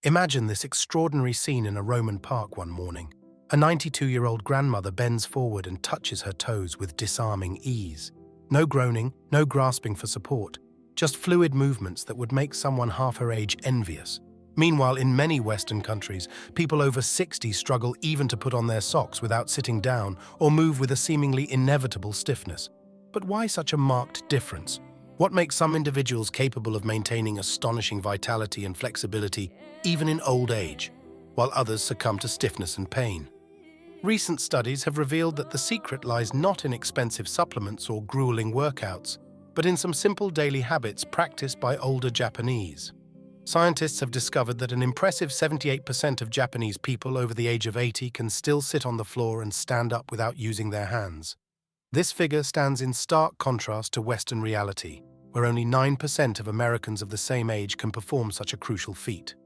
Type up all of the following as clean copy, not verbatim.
Imagine this extraordinary scene in a Roman park one morning. A 92-year-old grandmother bends forward and touches her toes with disarming ease. No groaning, no grasping for support, just fluid movements that would make someone half her age envious. Meanwhile, in many Western countries, people over 60 struggle even to put on their socks without sitting down or move with a seemingly inevitable stiffness. But why such a marked difference? What makes some individuals capable of maintaining astonishing vitality and flexibility even in old age, while others succumb to stiffness and pain? Recent studies have revealed that the secret lies not in expensive supplements or grueling workouts, but in some simple daily habits practiced by older Japanese. Scientists have discovered that an impressive 78% of Japanese people over the age of 80 can still sit on the floor and stand up without using their hands. This figure stands in stark contrast to Western reality, where only 9% of Americans of the same age can perform such a crucial feat.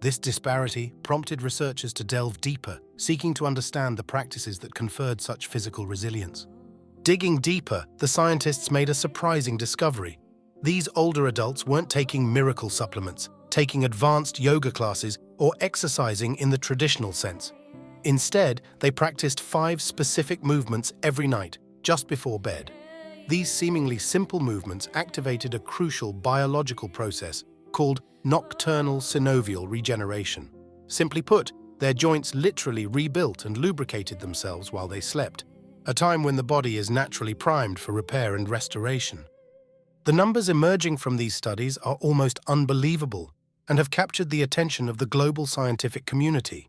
This disparity prompted researchers to delve deeper, seeking to understand the practices that conferred such physical resilience. Digging deeper, the scientists made a surprising discovery. These older adults weren't taking miracle supplements, taking advanced yoga classes, or exercising in the traditional sense. Instead, they practiced 5 specific movements every night, just before bed. These seemingly simple movements activated a crucial biological process called nocturnal synovial regeneration. Simply put, their joints literally rebuilt and lubricated themselves while they slept, a time when the body is naturally primed for repair and restoration. The numbers emerging from these studies are almost unbelievable and have captured the attention of the global scientific community.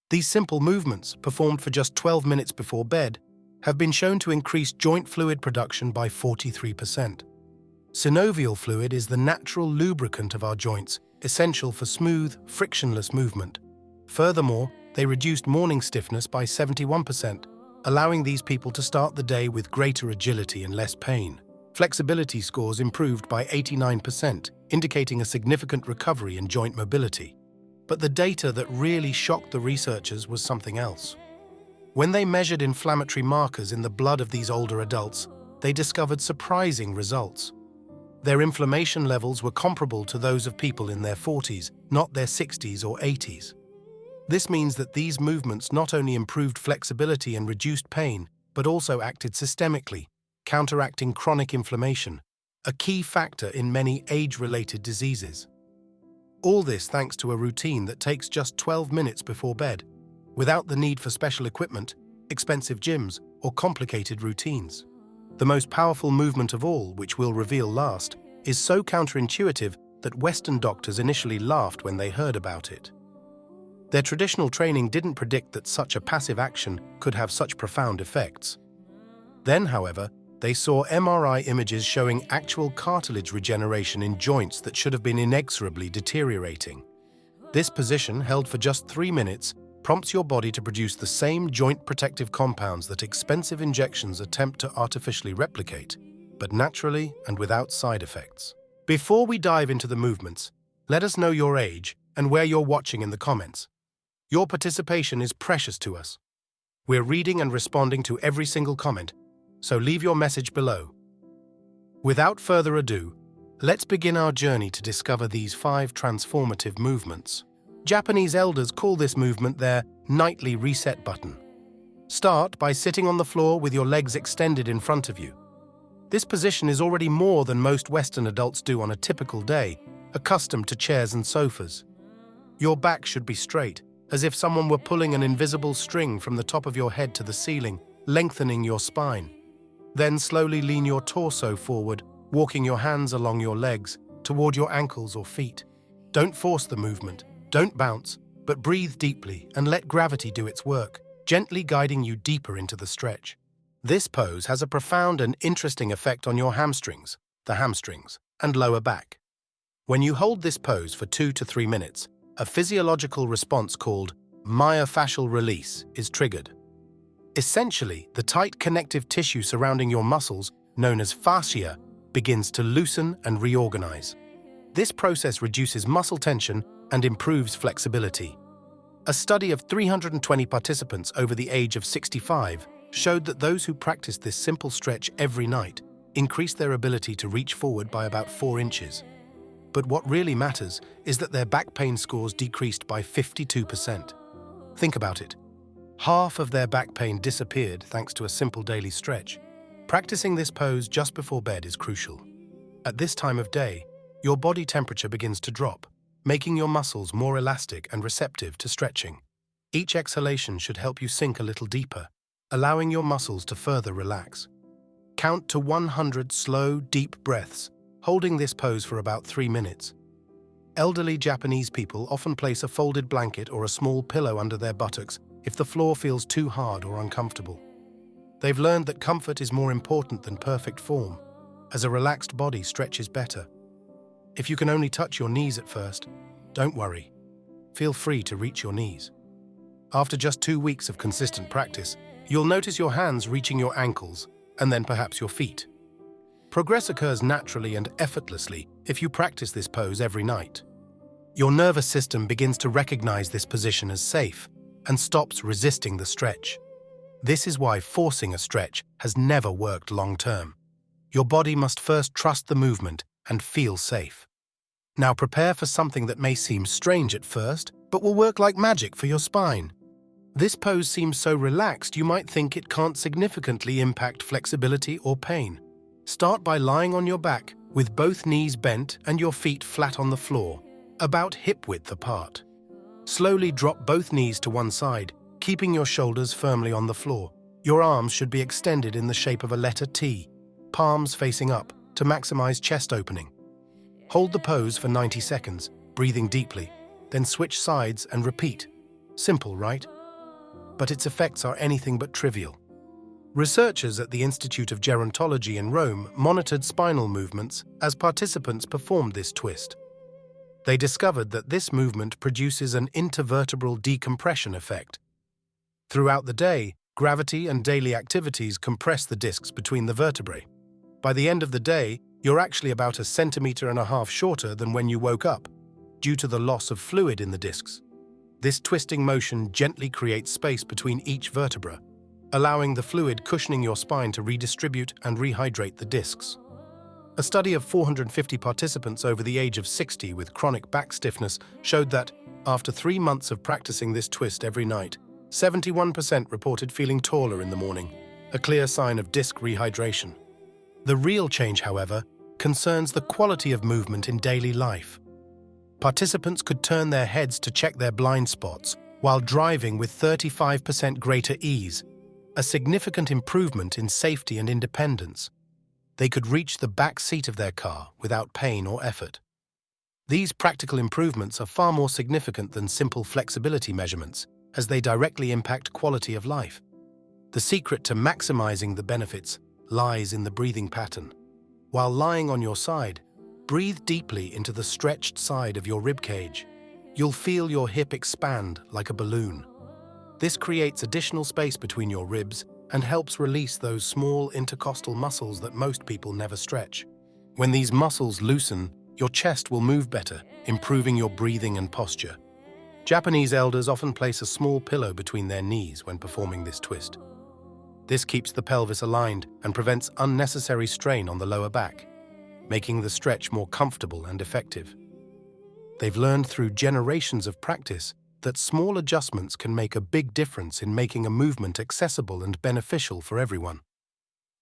These simple movements, performed for just 12 minutes before bed, have been shown to increase joint fluid production by 43%. Synovial fluid is the natural lubricant of our joints, essential for smooth, frictionless movement. Furthermore, they reduced morning stiffness by 71%, allowing these people to start the day with greater agility and less pain. Flexibility scores improved by 89%, indicating a significant recovery in joint mobility. But the data that really shocked the researchers was something else. When they measured inflammatory markers in the blood of these older adults, they discovered surprising results. Their inflammation levels were comparable to those of people in their 40s, not their 60s or 80s. This means that these movements not only improved flexibility and reduced pain, but also acted systemically, counteracting chronic inflammation, a key factor in many age-related diseases. All this thanks to a routine that takes just 12 minutes before bed, without the need for special equipment, expensive gyms, or complicated routines. The most powerful movement of all, which we'll reveal last, is so counterintuitive that Western doctors initially laughed when they heard about it. Their traditional training didn't predict that such a passive action could have such profound effects. Then, however, they saw MRI images showing actual cartilage regeneration in joints that should have been inexorably deteriorating. This position, held for just 3 minutes, prompts your body to produce the same joint protective compounds that expensive injections attempt to artificially replicate, but naturally and without side effects. Before we dive into the movements, let us know your age and where you're watching in the comments. Your participation is precious to us. We're reading and responding to every single comment, so leave your message below. Without further ado, let's begin our journey to discover these 5 transformative movements. Japanese elders call this movement their nightly reset button. Start by sitting on the floor with your legs extended in front of you. This position is already more than most Western adults do on a typical day, accustomed to chairs and sofas. Your back should be straight, as if someone were pulling an invisible string from the top of your head to the ceiling, lengthening your spine. Then slowly lean your torso forward, walking your hands along your legs, toward your ankles or feet. Don't force the movement. Don't bounce, but breathe deeply and let gravity do its work, gently guiding you deeper into the stretch. This pose has a profound and interesting effect on your hamstrings, and lower back. When you hold this pose for 2 to 3 minutes, a physiological response called myofascial release is triggered. Essentially, the tight connective tissue surrounding your muscles, known as fascia, begins to loosen and reorganize. This process reduces muscle tension and improves flexibility. A study of 320 participants over the age of 65 showed that those who practiced this simple stretch every night increased their ability to reach forward by about 4 inches. But what really matters is that their back pain scores decreased by 52%. Think about it. Half of their back pain disappeared thanks to a simple daily stretch. Practicing this pose just before bed is crucial. At this time of day, your body temperature begins to drop, making your muscles more elastic and receptive to stretching. Each exhalation should help you sink a little deeper, allowing your muscles to further relax. Count to 100 slow, deep breaths, holding this pose for about 3 minutes. Elderly Japanese people often place a folded blanket or a small pillow under their buttocks if the floor feels too hard or uncomfortable. They've learned that comfort is more important than perfect form, as a relaxed body stretches better. If you can only touch your knees at first, don't worry. Feel free to reach your knees. After just 2 weeks of consistent practice, you'll notice your hands reaching your ankles and then perhaps your feet. Progress occurs naturally and effortlessly if you practice this pose every night. Your nervous system begins to recognize this position as safe and stops resisting the stretch. This is why forcing a stretch has never worked long-term. Your body must first trust the movement and feel safe. Now prepare for something that may seem strange at first, but will work like magic for your spine. This pose seems so relaxed you might think it can't significantly impact flexibility or pain. Start by lying on your back with both knees bent and your feet flat on the floor, about hip-width apart. Slowly drop both knees to one side, keeping your shoulders firmly on the floor. Your arms should be extended in the shape of a letter T, palms facing up to maximize chest opening. Hold the pose for 90 seconds, breathing deeply, then switch sides and repeat. Simple, right? But its effects are anything but trivial. Researchers at the Institute of Gerontology in Rome monitored spinal movements as participants performed this twist. They discovered that this movement produces an intervertebral decompression effect. Throughout the day, gravity and daily activities compress the discs between the vertebrae. By the end of the day, you're actually about 1.5 centimeters shorter than when you woke up, due to the loss of fluid in the discs. This twisting motion gently creates space between each vertebra, allowing the fluid cushioning your spine to redistribute and rehydrate the discs. A study of 450 participants over the age of 60 with chronic back stiffness showed that, after 3 months of practicing this twist every night, 71% reported feeling taller in the morning, a clear sign of disc rehydration. The real change, however, concerns the quality of movement in daily life. Participants could turn their heads to check their blind spots while driving with 35% greater ease, a significant improvement in safety and independence. They could reach the back seat of their car without pain or effort. These practical improvements are far more significant than simple flexibility measurements, as they directly impact quality of life. The secret to maximizing the benefits lies in the breathing pattern. While lying on your side, breathe deeply into the stretched side of your rib cage. You'll feel your hip expand like a balloon. This creates additional space between your ribs and helps release those small intercostal muscles that most people never stretch. When these muscles loosen, your chest will move better, improving your breathing and posture. Japanese elders often place a small pillow between their knees when performing this twist. This keeps the pelvis aligned and prevents unnecessary strain on the lower back, making the stretch more comfortable and effective. They've learned through generations of practice that small adjustments can make a big difference in making a movement accessible and beneficial for everyone.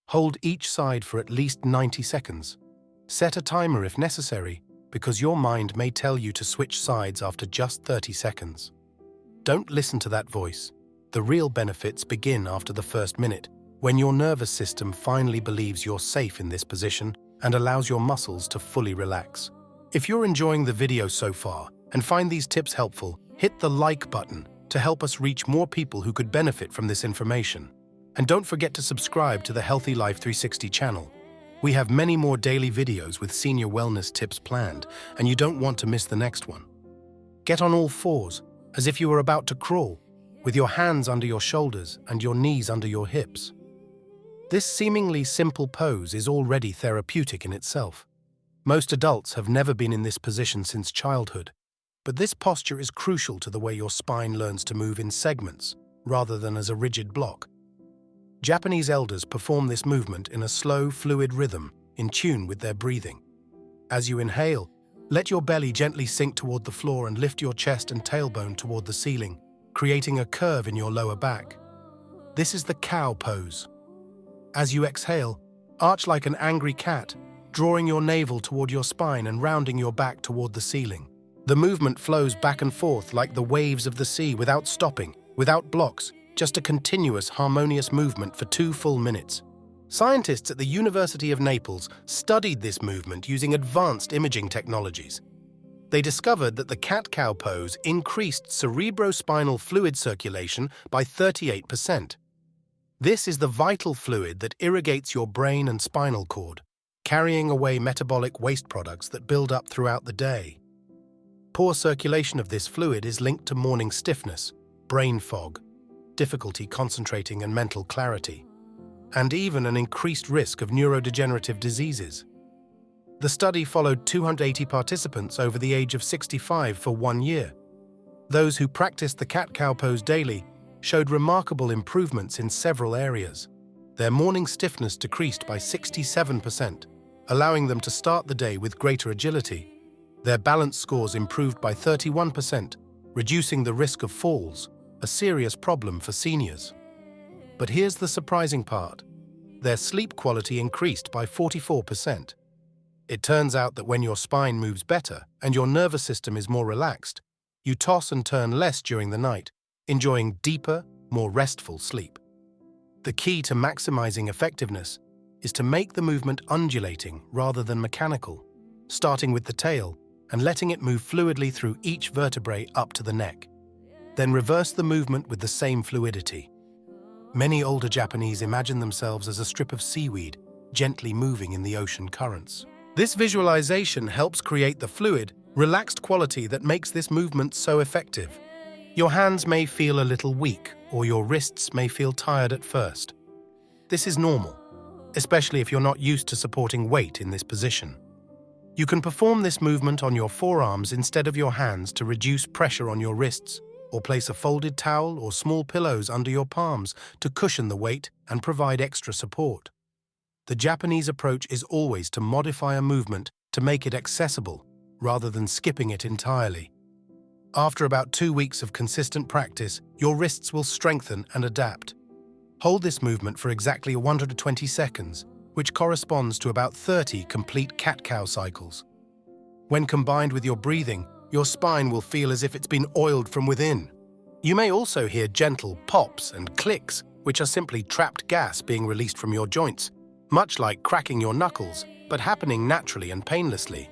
Hold each side for at least 90 seconds. Set a timer if necessary, because your mind may tell you to switch sides after just 30 seconds. Don't listen to that voice. The real benefits begin after the first minute, when your nervous system finally believes you're safe in this position and allows your muscles to fully relax. If you're enjoying the video so far and find these tips helpful, hit the like button to help us reach more people who could benefit from this information. And don't forget to subscribe to the Healthy Life 360 channel. We have many more daily videos with senior wellness tips planned, and you don't want to miss the next one. Get on all fours, as if you were about to crawl, with your hands under your shoulders and your knees under your hips. This seemingly simple pose is already therapeutic in itself. Most adults have never been in this position since childhood, but this posture is crucial to the way your spine learns to move in segments, rather than as a rigid block. Japanese elders perform this movement in a slow, fluid rhythm, in tune with their breathing. As you inhale, Let your belly gently sink toward the floor and lift your chest and tailbone toward the ceiling, creating a curve in your lower back. This is the cow pose. As you exhale, arch like an angry cat, drawing your navel toward your spine and rounding your back toward the ceiling. The movement flows back and forth like the waves of the sea without stopping, without blocks, just a continuous, harmonious movement for 2 full minutes. Scientists at the University of Naples studied this movement using advanced imaging technologies. They discovered that the cat-cow pose increased cerebrospinal fluid circulation by 38%. This is the vital fluid that irrigates your brain and spinal cord, carrying away metabolic waste products that build up throughout the day. Poor circulation of this fluid is linked to morning stiffness, brain fog, difficulty concentrating and mental clarity, and even an increased risk of neurodegenerative diseases. The study followed 280 participants over the age of 65 for 1 year. Those who practiced the cat-cow pose daily showed remarkable improvements in several areas. Their morning stiffness decreased by 67%, allowing them to start the day with greater agility. Their balance scores improved by 31%, reducing the risk of falls, a serious problem for seniors. But here's the surprising part. Their sleep quality increased by 44%. It turns out that when your spine moves better and your nervous system is more relaxed, you toss and turn less during the night, enjoying deeper, more restful sleep. The key to maximizing effectiveness is to make the movement undulating rather than mechanical, starting with the tail and letting it move fluidly through each vertebrae up to the neck. Then reverse the movement with the same fluidity. Many older Japanese imagine themselves as a strip of seaweed, gently moving in the ocean currents. This visualization helps create the fluid, relaxed quality that makes this movement so effective. Your hands may feel a little weak, or your wrists may feel tired at first. This is normal, especially if you're not used to supporting weight in this position. You can perform this movement on your forearms instead of your hands to reduce pressure on your wrists, or place a folded towel or small pillows under your palms to cushion the weight and provide extra support. The Japanese approach is always to modify a movement to make it accessible, rather than skipping it entirely. After about 2 weeks of consistent practice, your wrists will strengthen and adapt. Hold this movement for exactly 120 seconds, which corresponds to about 30 complete cat-cow cycles. When combined with your breathing, your spine will feel as if it's been oiled from within. You may also hear gentle pops and clicks, which are simply trapped gas being released from your joints, much like cracking your knuckles, but happening naturally and painlessly.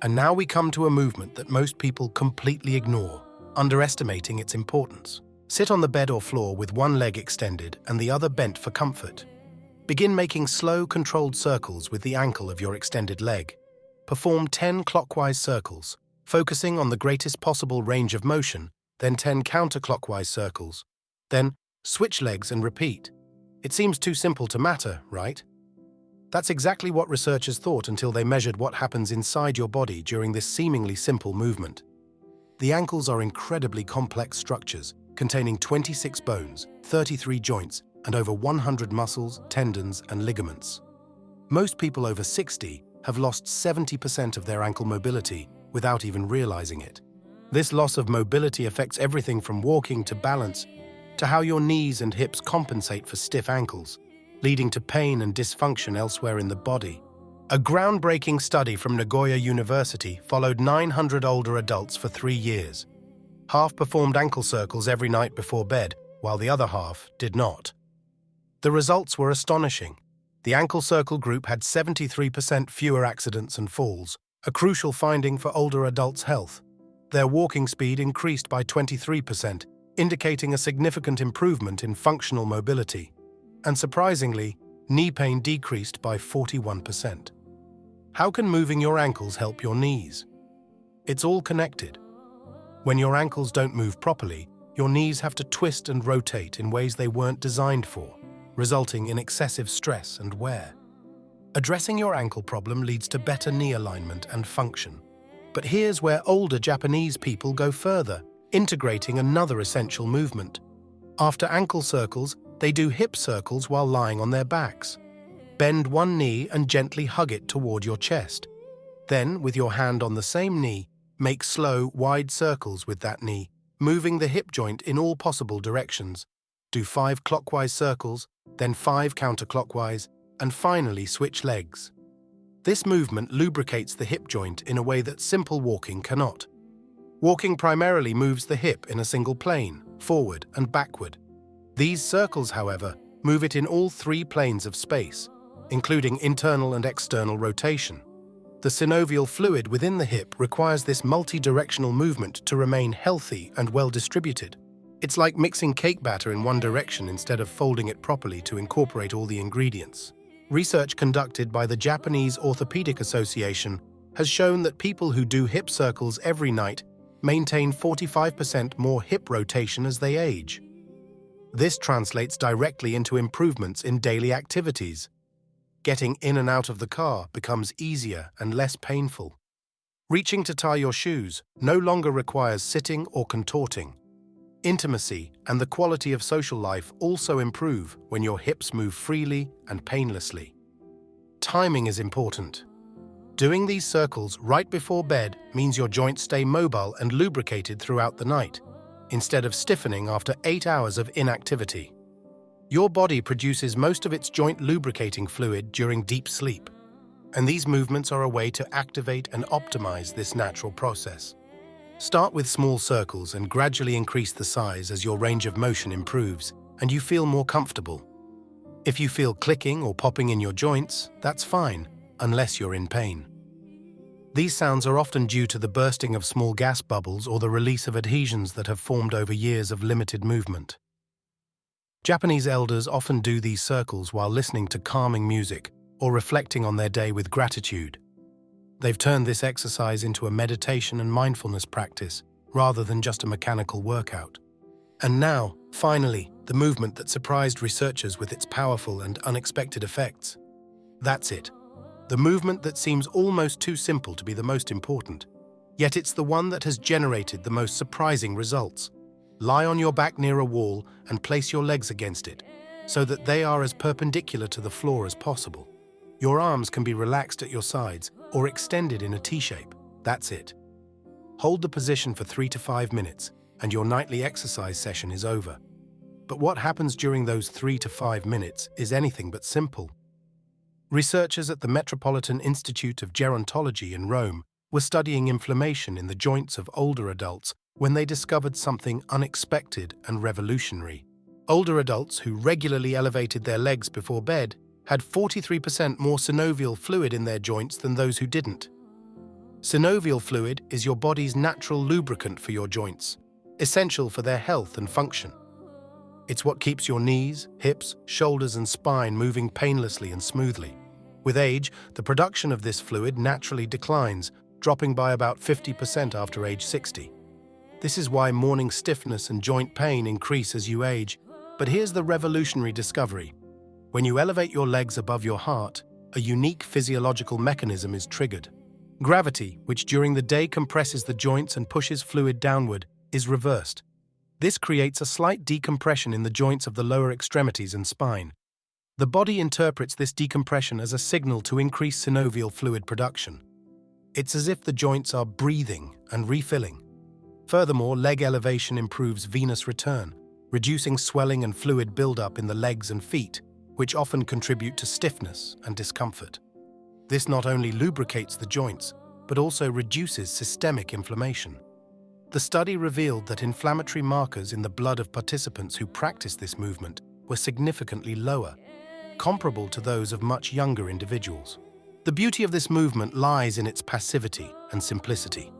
And now we come to a movement that most people completely ignore, underestimating its importance. Sit on the bed or floor with one leg extended and the other bent for comfort. Begin making slow, controlled circles with the ankle of your extended leg. Perform 10 clockwise circles, focusing on the greatest possible range of motion, then 10 counterclockwise circles. Then switch legs and repeat. It seems too simple to matter, right? That's exactly what researchers thought until they measured what happens inside your body during this seemingly simple movement. The ankles are incredibly complex structures containing 26 bones, 33 joints, and over 100 muscles, tendons, and ligaments. Most people over 60 have lost 70% of their ankle mobility without even realizing it. This loss of mobility affects everything from walking to balance to how your knees and hips compensate for stiff ankles, leading to pain and dysfunction elsewhere in the body. A groundbreaking study from Nagoya University followed 900 older adults for 3 years. Half performed ankle circles every night before bed, while the other half did not. The results were astonishing. The ankle circle group had 73% fewer accidents and falls, a crucial finding for older adults' health. Their walking speed increased by 23%, indicating a significant improvement in functional mobility. And surprisingly, knee pain decreased by 41%. How can moving your ankles help your knees? It's all connected. When your ankles don't move properly, your knees have to twist and rotate in ways they weren't designed for, resulting in excessive stress and wear. Addressing your ankle problem leads to better knee alignment and function. But here's where older Japanese people go further, integrating another essential movement. After ankle circles, they do hip circles while lying on their backs. Bend one knee and gently hug it toward your chest. Then, with your hand on the same knee, make slow, wide circles with that knee, moving the hip joint in all possible directions. Do 5 clockwise circles, then 5 counterclockwise, and finally switch legs. This movement lubricates the hip joint in a way that simple walking cannot. Walking primarily moves the hip in a single plane, forward and backward. These circles, however, move it in all 3 planes of space, including internal and external rotation. The synovial fluid within the hip requires this multi-directional movement to remain healthy and well-distributed. It's like mixing cake batter in one direction instead of folding it properly to incorporate all the ingredients. Research conducted by the Japanese Orthopedic Association has shown that people who do hip circles every night maintain 45% more hip rotation as they age. This translates directly into improvements in daily activities. Getting in and out of the car becomes easier and less painful. Reaching to tie your shoes no longer requires sitting or contorting. Intimacy and the quality of social life also improve when your hips move freely and painlessly. Timing is important. Doing these circles right before bed means your joints stay mobile and lubricated throughout the night, instead of stiffening after 8 hours of inactivity. Your body produces most of its joint lubricating fluid during deep sleep, and these movements are a way to activate and optimize this natural process. Start with small circles and gradually increase the size as your range of motion improves and you feel more comfortable. If you feel clicking or popping in your joints, that's fine, unless you're in pain. These sounds are often due to the bursting of small gas bubbles or the release of adhesions that have formed over years of limited movement. Japanese elders often do these circles while listening to calming music or reflecting on their day with gratitude. They've turned this exercise into a meditation and mindfulness practice rather than just a mechanical workout. And now, finally, the movement that surprised researchers with its powerful and unexpected effects. That's it. The movement that seems almost too simple to be the most important, yet it's the one that has generated the most surprising results. Lie on your back near a wall and place your legs against it, so that they are as perpendicular to the floor as possible. Your arms can be relaxed at your sides or extended in a T-shape. That's it. Hold the position for 3 to 5 minutes, and your nightly exercise session is over. But what happens during those 3 to 5 minutes is anything but simple. Researchers at the Metropolitan Institute of Gerontology in Rome were studying inflammation in the joints of older adults when they discovered something unexpected and revolutionary. Older adults who regularly elevated their legs before bed had 43% more synovial fluid in their joints than those who didn't. Synovial fluid is your body's natural lubricant for your joints, essential for their health and function. It's what keeps your knees, hips, shoulders, and spine moving painlessly and smoothly. With age, the production of this fluid naturally declines, dropping by about 50% after age 60. This is why morning stiffness and joint pain increase as you age. But here's the revolutionary discovery. When you elevate your legs above your heart, a unique physiological mechanism is triggered. Gravity, which during the day compresses the joints and pushes fluid downward, is reversed. This creates a slight decompression in the joints of the lower extremities and spine. The body interprets this decompression as a signal to increase synovial fluid production. It's as if the joints are breathing and refilling. Furthermore, leg elevation improves venous return, reducing swelling and fluid buildup in the legs and feet, which often contribute to stiffness and discomfort. This not only lubricates the joints, but also reduces systemic inflammation. The study revealed that inflammatory markers in the blood of participants who practiced this movement were significantly lower, comparable to those of much younger individuals. The beauty of this movement lies in its passivity and simplicity.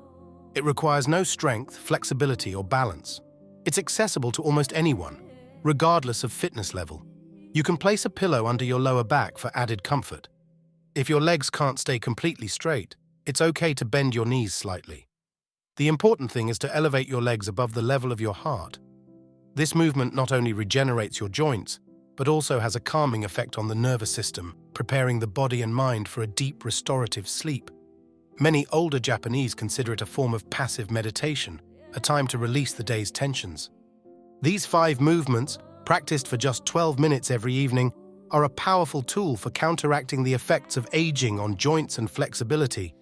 It requires no strength, flexibility, or balance. It's accessible to almost anyone, regardless of fitness level. You can place a pillow under your lower back for added comfort. If your legs can't stay completely straight, it's okay to bend your knees slightly. The important thing is to elevate your legs above the level of your heart. This movement not only regenerates your joints, but also has a calming effect on the nervous system, preparing the body and mind for a deep restorative sleep. Many older Japanese consider it a form of passive meditation, a time to release the day's tensions. These 5 movements, practiced for just 12 minutes every evening, are a powerful tool for counteracting the effects of aging on joints and flexibility.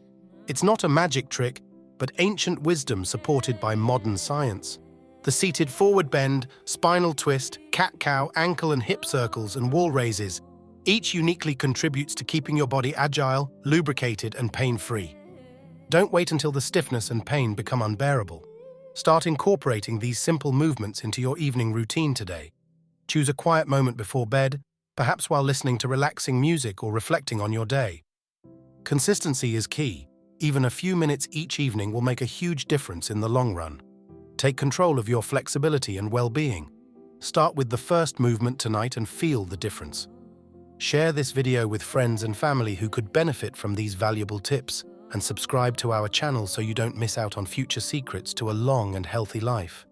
It's not a magic trick, but ancient wisdom supported by modern science. The seated forward bend, spinal twist, cat-cow, ankle and hip circles, and wall raises, each uniquely contributes to keeping your body agile, lubricated, and pain-free. Don't wait until the stiffness and pain become unbearable. Start incorporating these simple movements into your evening routine today. Choose a quiet moment before bed, perhaps while listening to relaxing music or reflecting on your day. Consistency is key. Even a few minutes each evening will make a huge difference in the long run. Take control of your flexibility and well-being. Start with the first movement tonight and feel the difference. Share this video with friends and family who could benefit from these valuable tips, and subscribe to our channel so you don't miss out on future secrets to a long and healthy life.